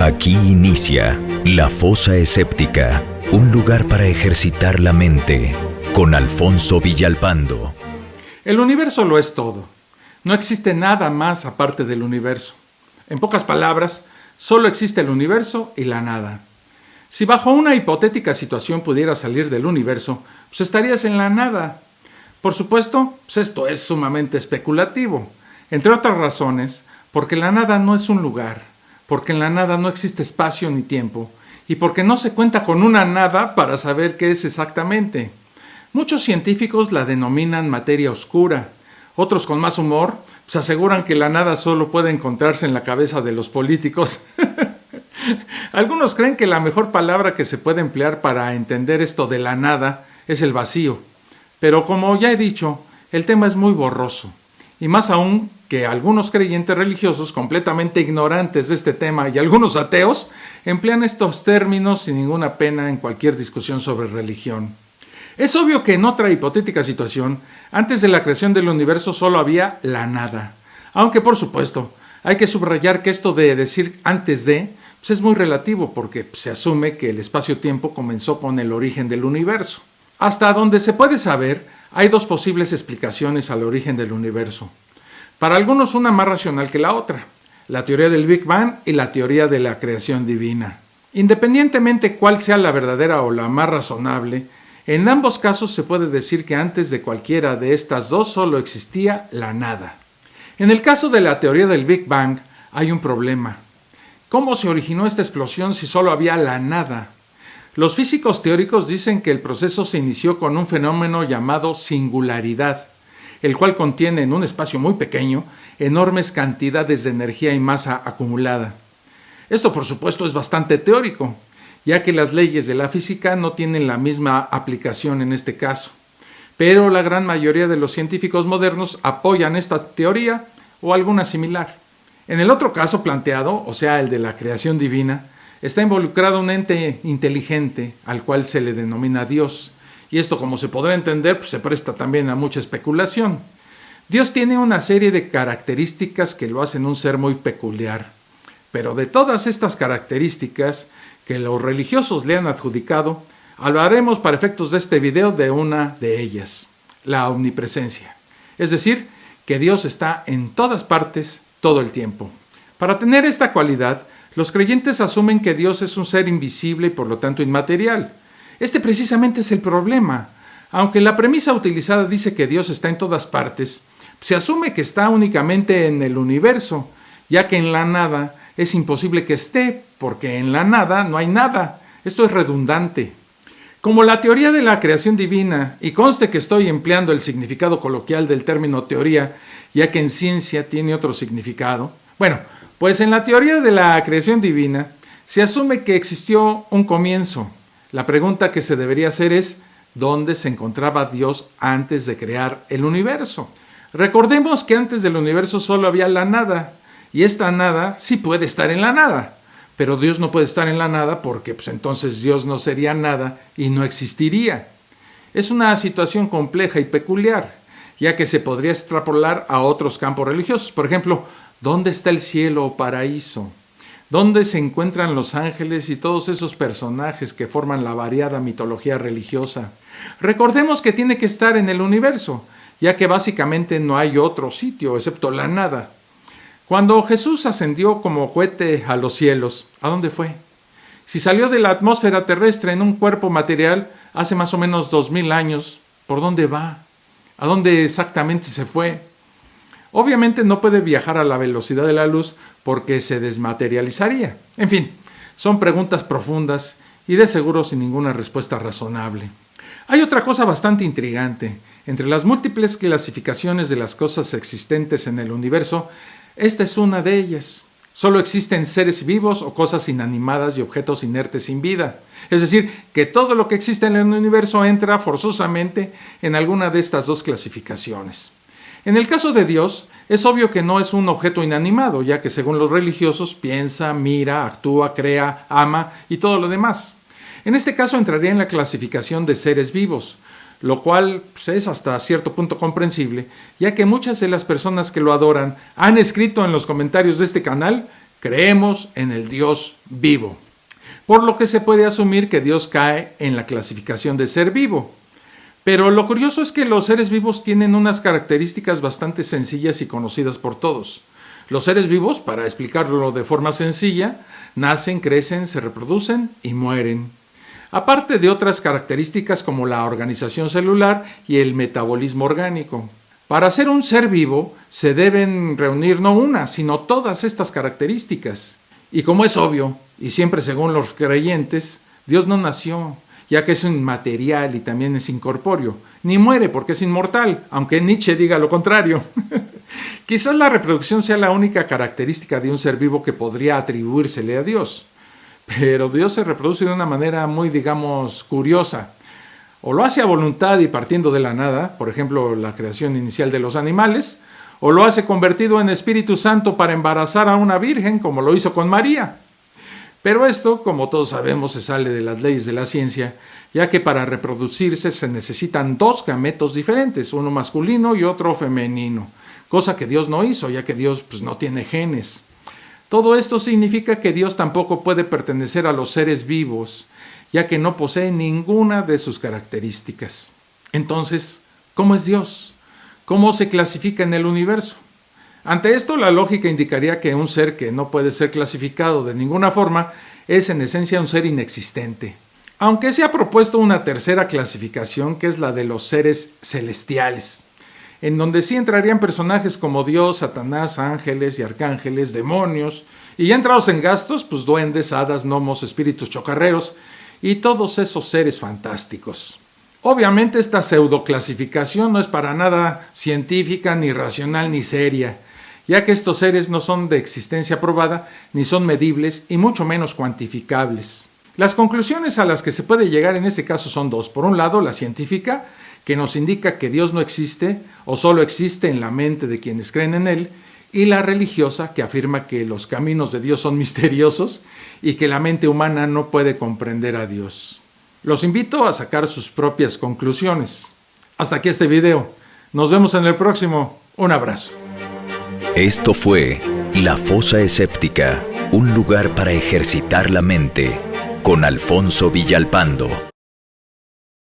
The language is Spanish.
Aquí inicia La Fosa Escéptica, un lugar para ejercitar la mente, con Alfonso Villalpando. El universo lo es todo. No existe nada más aparte del universo. En pocas palabras, solo existe el universo y la nada. Si bajo una hipotética situación pudieras salir del universo, pues estarías en la nada. Por supuesto, esto es sumamente especulativo. Entre otras razones, porque la nada no es un lugar, porque en la nada no existe espacio ni tiempo, y porque no se cuenta con una nada para saber qué es exactamente. Muchos científicos la denominan materia oscura. Otros con más humor aseguran que la nada solo puede encontrarse en la cabeza de los políticos. Algunos creen que la mejor palabra que se puede emplear para entender esto de la nada es el vacío. Pero como ya he dicho, el tema es muy borroso. Y más aún que algunos creyentes religiosos completamente ignorantes de este tema y algunos ateos emplean estos términos sin ninguna pena en cualquier discusión sobre religión. Es obvio que en otra hipotética situación, antes de la creación del universo solo había la nada. Aunque por supuesto, hay que subrayar que esto de decir antes de, es muy relativo porque se asume que el espacio-tiempo comenzó con el origen del universo. Hasta donde se puede saber, hay dos posibles explicaciones al origen del universo. Para algunos una más racional que la otra, la teoría del Big Bang y la teoría de la creación divina. Independientemente cuál sea la verdadera o la más razonable, en ambos casos se puede decir que antes de cualquiera de estas dos solo existía la nada. En el caso de la teoría del Big Bang hay un problema. ¿Cómo se originó esta explosión si solo había la nada? Los físicos teóricos dicen que el proceso se inició con un fenómeno llamado singularidad, el cual contiene en un espacio muy pequeño enormes cantidades de energía y masa acumulada. Esto por supuesto es bastante teórico, ya que las leyes de la física no tienen la misma aplicación en este caso. Pero la gran mayoría de los científicos modernos apoyan esta teoría o alguna similar. En el otro caso planteado, o sea, el de la creación divina, está involucrado un ente inteligente al cual se le denomina Dios. Y esto, como se podrá entender, se presta también a mucha especulación. Dios tiene una serie de características que lo hacen un ser muy peculiar. Pero de todas estas características que los religiosos le han adjudicado, hablaremos para efectos de este video de una de ellas, la omnipresencia. Es decir, que Dios está en todas partes, todo el tiempo. Para tener esta cualidad, los creyentes asumen que Dios es un ser invisible y por lo tanto inmaterial. Este precisamente es el problema. Aunque la premisa utilizada dice que Dios está en todas partes, se asume que está únicamente en el universo, ya que en la nada es imposible que esté, porque en la nada no hay nada. Esto es redundante. Como la teoría de la creación divina, y conste que estoy empleando el significado coloquial del término teoría, ya que en ciencia tiene otro significado. Bueno, pues en la teoría de la creación divina se asume que existió un comienzo. La pregunta que se debería hacer es, ¿dónde se encontraba Dios antes de crear el universo? Recordemos que antes del universo solo había la nada, y esta nada sí puede estar en la nada, pero Dios no puede estar en la nada porque entonces Dios no sería nada y no existiría. Es una situación compleja y peculiar, ya que se podría extrapolar a otros campos religiosos. Por ejemplo, ¿dónde está el cielo o paraíso? ¿Dónde se encuentran los ángeles y todos esos personajes que forman la variada mitología religiosa? Recordemos que tiene que estar en el universo, ya que básicamente no hay otro sitio excepto la nada. Cuando Jesús ascendió como cohete a los cielos, ¿a dónde fue? Si salió de la atmósfera terrestre en un cuerpo material hace más o menos 2000 años, ¿por dónde va? ¿A dónde exactamente se fue? Obviamente no puede viajar a la velocidad de la luz porque se desmaterializaría. En fin, son preguntas profundas y de seguro sin ninguna respuesta razonable. Hay otra cosa bastante intrigante. Entre las múltiples clasificaciones de las cosas existentes en el universo, esta es una de ellas. Solo existen seres vivos o cosas inanimadas y objetos inertes sin vida. Es decir, que todo lo que existe en el universo entra forzosamente en alguna de estas dos clasificaciones. En el caso de Dios, es obvio que no es un objeto inanimado, ya que según los religiosos piensa, mira, actúa, crea, ama y todo lo demás. En este caso entraría en la clasificación de seres vivos, lo cual es hasta cierto punto comprensible, ya que muchas de las personas que lo adoran han escrito en los comentarios de este canal Creemos en el Dios vivo, por lo que se puede asumir que Dios cae en la clasificación de ser vivo. Pero lo curioso es que los seres vivos tienen unas características bastante sencillas y conocidas por todos. Los seres vivos, para explicarlo de forma sencilla, nacen, crecen, se reproducen y mueren. Aparte de otras características como la organización celular y el metabolismo orgánico. Para ser un ser vivo se deben reunir no una, sino todas estas características. Y como es obvio, y siempre según los creyentes, Dios no nació, ya que es inmaterial y también es incorpóreo, ni muere porque es inmortal, aunque Nietzsche diga lo contrario. Quizás la reproducción sea la única característica de un ser vivo que podría atribuírsele a Dios, pero Dios se reproduce de una manera muy, digamos, curiosa. O lo hace a voluntad y partiendo de la nada, por ejemplo, la creación inicial de los animales, o lo hace convertido en Espíritu Santo para embarazar a una virgen, como lo hizo con María. Pero esto, como todos sabemos, se sale de las leyes de la ciencia, ya que para reproducirse se necesitan dos gametos diferentes, uno masculino y otro femenino, cosa que Dios no hizo, ya que Dios no tiene genes. Todo esto significa que Dios tampoco puede pertenecer a los seres vivos, ya que no posee ninguna de sus características. Entonces, ¿cómo es Dios? ¿Cómo se clasifica en el universo? Ante esto, la lógica indicaría que un ser que no puede ser clasificado de ninguna forma es en esencia un ser inexistente. Aunque se ha propuesto una tercera clasificación, que es la de los seres celestiales, en donde sí entrarían personajes como Dios, Satanás, ángeles y arcángeles, demonios, y ya entrados en gastos, duendes, hadas, gnomos, espíritus chocarreros, y todos esos seres fantásticos. Obviamente esta pseudoclasificación no es para nada científica, ni racional, ni seria, ya que estos seres no son de existencia probada, ni son medibles, y mucho menos cuantificables. Las conclusiones a las que se puede llegar en este caso son dos. Por un lado, la científica, que nos indica que Dios no existe, o solo existe en la mente de quienes creen en Él, y la religiosa, que afirma que los caminos de Dios son misteriosos y que la mente humana no puede comprender a Dios. Los invito a sacar sus propias conclusiones. Hasta aquí este video. Nos vemos en el próximo. Un abrazo. Esto fue La Fosa Escéptica, un lugar para ejercitar la mente, con Alfonso Villalpando.